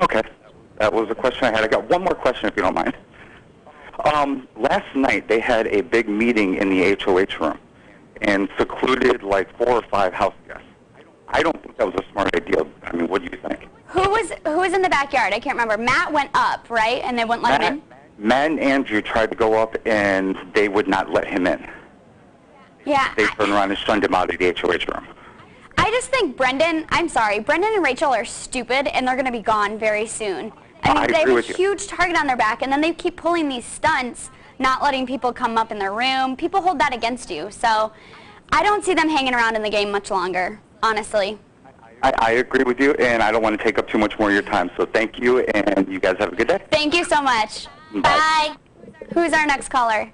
Okay. That was the question I had. I got one more question, if you don't mind. Last night, they had a big meeting in the HOH room and secluded like 4 or 5 house guests. I don't think that was a smart idea. I mean, what do you think? Who was in the backyard? I can't remember. Matt went up, right? And they wouldn't let him in? Matt and Andrew tried to go up, and they would not let him in. Yeah. They turned around and shunned him out of the HOH room. I just think Brendan and Rachel are stupid, and they're going to be gone very soon. I mean, they have a huge target on their back, and then they keep pulling these stunts, not letting people come up in their room. People hold that against you. So I don't see them hanging around in the game much longer, honestly. I agree with you, and I don't want to take up too much more of your time. So thank you, and you guys have a good day. Thank you so much. Bye. Bye. Who's our next caller?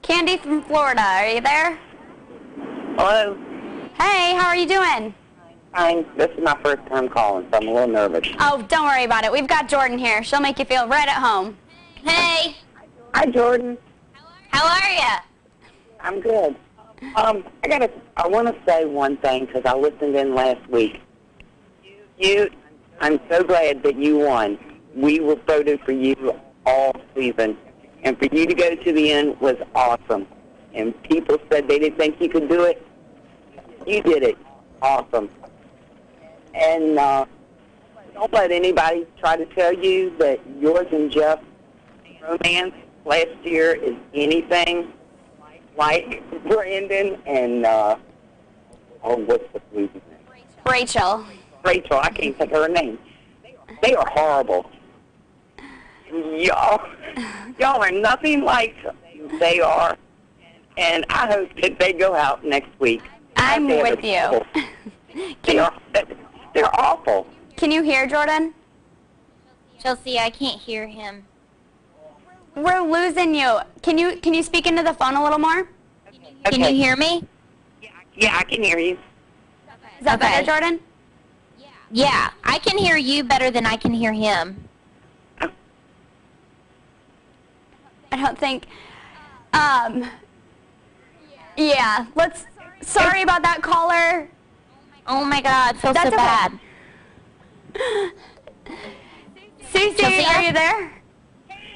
Candy from Florida. Are you there? Hello. Hey, how are you doing? Fine. This is my first time calling, so I'm a little nervous. Oh, don't worry about it. We've got Jordan here. She'll make you feel right at home. Hey. Hi, Jordan. How are you? I'm good. I want to say one thing because I listened in last week. I'm so glad that you won. We were voted for you all season, and for you to go to the end was awesome. And people said they didn't think you could do it. You did it. Awesome. And don't let anybody try to tell you that yours and Jeff's romance last year is anything like Brandon and, what's the movie's name? Rachel. Rachel, I can't think of her name. They are horrible. Y'all are nothing like they are, and I hope that they go out next week. I'm with you. They're awful. Can you hear Jordan? Chelsea, I can't hear him. We're losing you. Can you speak into the phone a little more? Okay. Can you hear me? Yeah, I can hear you. Is that better, Jordan? Yeah, I can hear you better than I can hear him. I don't think, yeah, sorry about that, caller. Oh my God, feel so bad. Susie, are you there?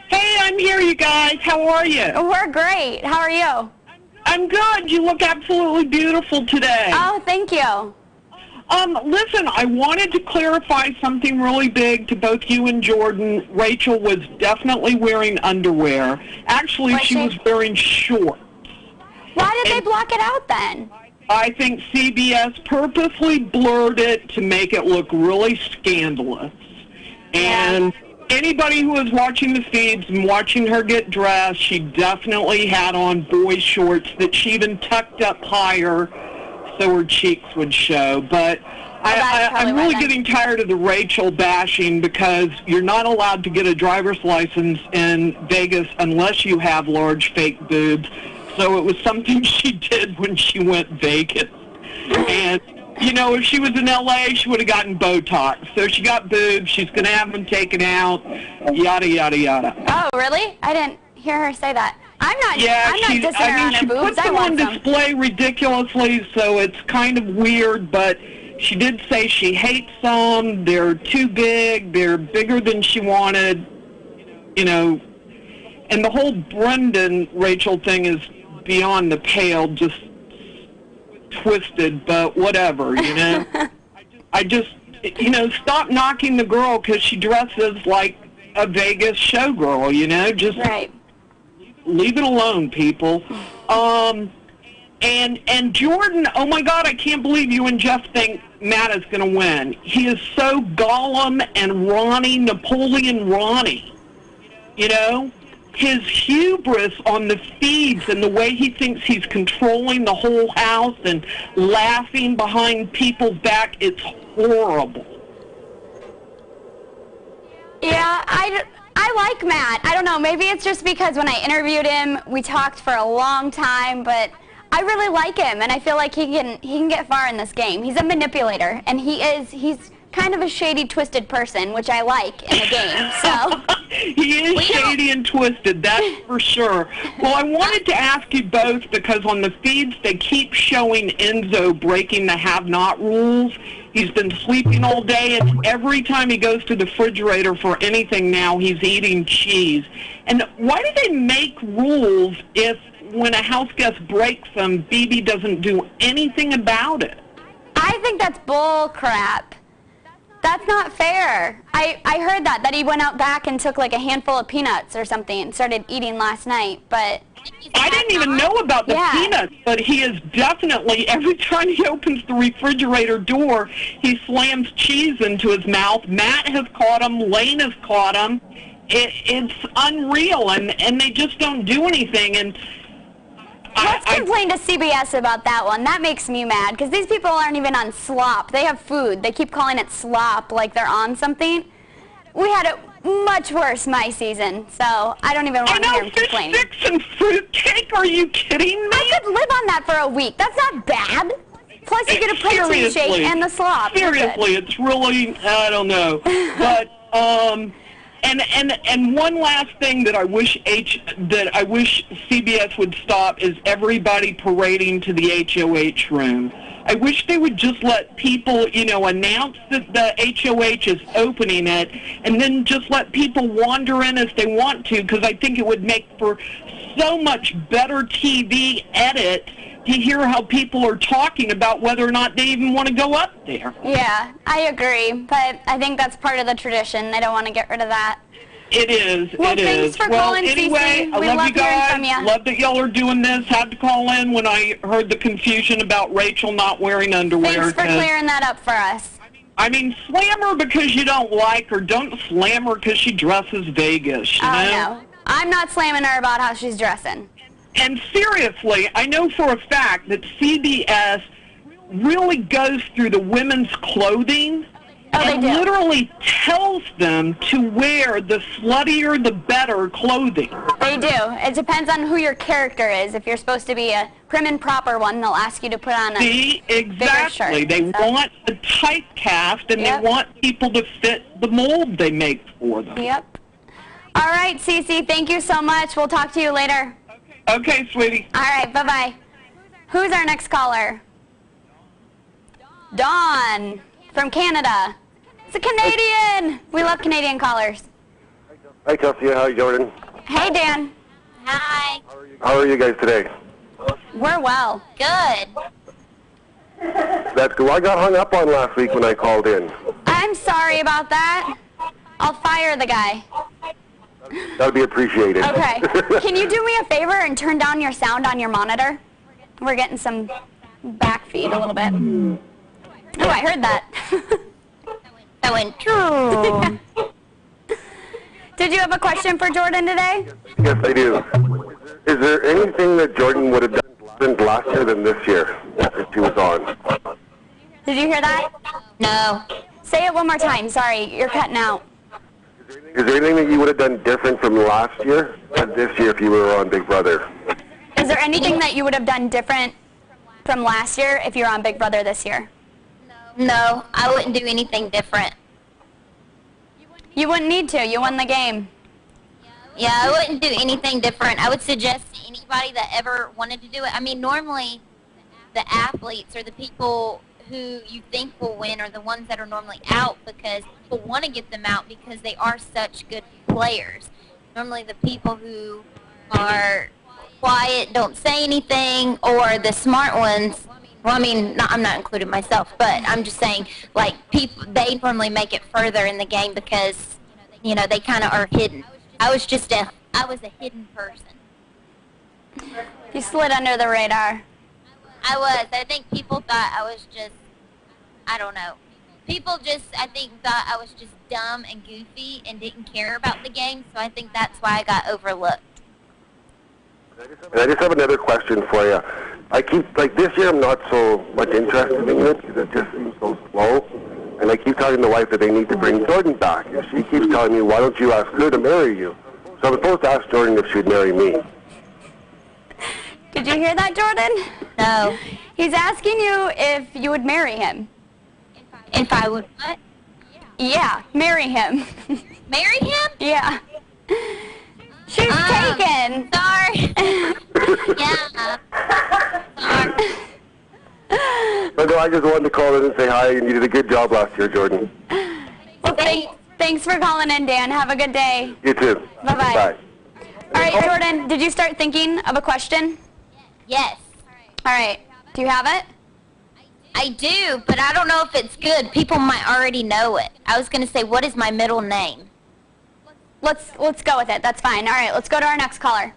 Hey, I'm here, you guys. How are you? We're great. How are you? I'm good. You look absolutely beautiful today. Oh, thank you. Listen, I wanted to clarify something really big to both you and Jordan. Rachel was definitely wearing underwear. Actually, she was wearing shorts. Why did they block it out then? I think CBS purposely blurred it to make it look really scandalous. And anybody who was watching the feeds and watching her get dressed, she definitely had on boy shorts that she even tucked up higher so her cheeks would show. But I'm really getting tired of the Rachel bashing because you're not allowed to get a driver's license in Vegas unless you have large fake boobs. So it was something she did when she went Vegas. And, you know, if she was in L.A., she would have gotten Botox. So she got boobs. She's going to have them taken out, yada, yada, yada. Oh, really? I didn't hear her say that. I'm not dissing her on her boobs. She put them on display ridiculously, so it's kind of weird, but she did say she hates them. They're too big. They're bigger than she wanted, you know. And the whole Brendan Rachel thing is beyond the pale, just twisted, but whatever, you know. I just, you know, stop knocking the girl because she dresses like a Vegas showgirl, you know. Just leave it alone, people. And Jordan, oh my God, I can't believe you and Jeff think Matt is going to win. He is so Gollum and Ronnie, Napoleon Ronnie, you know. His hubris on the feeds and the way he thinks he's controlling the whole house and laughing behind people's back, it's horrible. Yeah, I like Matt. I don't know, maybe it's just because when I interviewed him, we talked for a long time, but I really like him, and I feel like he can get far in this game. He's a manipulator, and he's kind of a shady, twisted person, which I like in the game, so... He is shady and twisted, that's for sure. Well, I wanted to ask you both, because on the feeds they keep showing Enzo breaking the have-not rules. He's been sleeping all day, and every time he goes to the refrigerator for anything now, he's eating cheese. And why do they make rules if, when a house guest breaks them, BB doesn't do anything about it? I think that's bull crap. That's not fair. I heard that he went out back and took like a handful of peanuts or something and started eating last night, but... I didn't even know about the peanuts, but he is definitely, every time he opens the refrigerator door, he slams cheese into his mouth. Matt has caught him. Lane has caught him. It's unreal, and they just don't do anything. And let's complain to CBS about that one. That makes me mad, because these people aren't even on slop. They have food. They keep calling it slop like they're on something. We had it much worse my season, so I don't even want to hear him complaining. Fish sticks and fruitcake? Are you kidding me? I could live on that for a week. That's not bad. Plus you get a protein shake and the slop. Seriously, it's really, I don't know. But, and one last thing that I wish CBS would stop is everybody parading to the HOH room. I wish they would just let people, announce that the HOH is opening it, and then just let people wander in as they want to, because I think it would make for so much better TV edit to hear how people are talking about whether or not they even want to go up there. Yeah, I agree, but I think that's part of the tradition. They don't want to get rid of that. It is. Well, it thanks is. for well, calling, anyway, Cece. I love you guys. From you. Love that y'all are doing this. Had to call in when I heard the confusion about Rachel not wearing underwear. Thanks for clearing that up for us. I mean, slam her because you don't like her. Don't slam her because she dresses Vegas. You know? No. I'm not slamming her about how she's dressing. And seriously, I know for a fact that CBS really goes through the women's clothing. And literally tells them to wear the sluttier the better clothing. They do. It depends on who your character is. If you're supposed to be a prim and proper one, they'll ask you to put on a bigger shirt. They want a typecast, and they want people to fit the mold they make for them. Yep. All right, Cece, thank you so much. We'll talk to you later. Okay, sweetie. All right, bye-bye. Who's our next caller? Dawn from Canada. It's a Canadian. We love Canadian callers. Hi, Kelsey. Hi, Jordan. Hey, Dan. Hi. How are you guys today? We're well. Good. That's good. Well, I got hung up on last week when I called in. I'm sorry about that. I'll fire the guy. That would be appreciated. Okay. Can you do me a favor and turn down your sound on your monitor? We're getting some backfeed a little bit. Oh, I heard that. That went true. Did you have a question for Jordan today? Yes, I do. Is there anything that Jordan would have done different last year than this year if he was on? Did you hear that? No. Say it one more time. Sorry, you're cutting out. Is there anything that you would have done different from last year than this year if you were on Big Brother? Is there anything that you would have done different from last year if you're on Big Brother this year? No, I wouldn't do anything different. You wouldn't need to. You won the game. Yeah, I wouldn't do anything different. I would suggest to anybody that ever wanted to do it. I mean, normally the athletes or the people who you think will win are the ones that are normally out because people want to get them out because they are such good players. Normally the people who are quiet, don't say anything, or the smart ones, well, I mean, I'm not including myself, but I'm just saying, like, people, they normally make it further in the game because, they kind of are hidden. I was a hidden person. You slid under the radar. I was. I think people thought I was just, I don't know. People just, I think, thought I was just dumb and goofy and didn't care about the game, so I think that's why I got overlooked. And I just have another question for you. I keep, this year I'm not so much interested in it because it just seems so slow. And I keep telling the wife that they need to bring Jordan back. And she keeps telling me, why don't you ask her to marry you? So I'm supposed to ask Jordan if she'd marry me. Did you hear that, Jordan? No. He's asking you if you would marry him. If I would what? Yeah, marry him. Marry him? Yeah. She's taken. Sorry. Yeah. Sorry. But no, I just wanted to call in and say hi, and you did a good job last year, Jordan. Well, thanks for calling in, Dan. Have a good day. You too. Bye-bye. Bye. All right, Jordan, did you start thinking of a question? Yes. All right. Do you have it? I do, but I don't know if it's good. People might already know it. I was going to say, what is my middle name? Let's go with it. That's fine. All right, let's go to our next caller.